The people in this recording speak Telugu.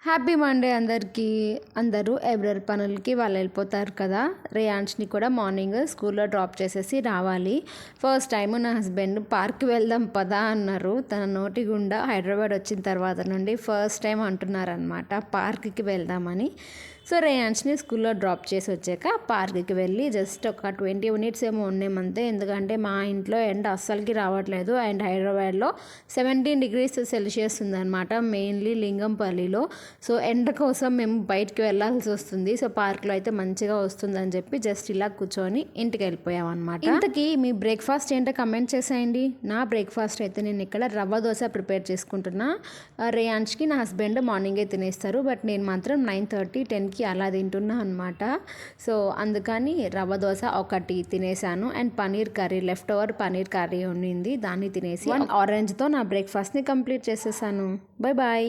హ్యాపీ మండే అందరికీ. అందరూ ఎవరెవరి పనులకి వాళ్ళు వెళ్ళిపోతారు కదా. రేయాన్ష్ని కూడా మార్నింగ్ స్కూల్లో డ్రాప్ చేసేసి రావాలి. ఫస్ట్ టైం నా హస్బెండ్ పార్క్కి వెళ్దాం పదా అన్నారు. తన నోటి గుండా హైదరాబాద్ వచ్చిన తర్వాత నుండి ఫస్ట్ టైం అంటున్నారనమాట పార్క్కి వెళ్దామని. సో రేయాన్ష్ని స్కూల్లో డ్రాప్ చేసి వచ్చాక పార్క్కి వెళ్ళి జస్ట్ ఒక 20 మినిట్స్ ఏమో ఉన్నామంతే. ఎందుకంటే మా ఇంట్లో ఎండ అస్సలకి రావట్లేదు. అండ్ హైదరాబాద్లో 17 డిగ్రీస్ సెల్సియస్ ఉందన్నమాట, మెయిన్లీ లింగంపల్లిలో. సో ఎండ కోసం మేము బయటికి వెళ్ళాల్సి వస్తుంది. సో పార్క్లో అయితే మంచిగా వస్తుందని చెప్పి జస్ట్ ఇలా కూర్చొని ఇంటికి వెళ్ళిపోయాం అనమాట. ఇంతకీ మీ బ్రేక్ఫాస్ట్ ఏంటో కమెంట్ చేసేయండి. నా బ్రేక్ఫాస్ట్ అయితే నేను ఇక్కడ రవ్వ దోశ ప్రిపేర్ చేసుకుంటున్నా. రేయాన్ష్కి నా హస్బెండ్ మార్నింగే తినేస్తారు, బట్ నేను మాత్రం 9:30, 10కి అలా తింటున్నా అనమాట. సో అందుకని రవ్వ దోశ ఒకటి తినేసాను. And paneer curry, leftover paneer curry ఉండింది, దాన్ని తినేసి ఆరెంజ్తో నా బ్రేక్ఫాస్ట్ని కంప్లీట్ చేసేసాను. Bye bye.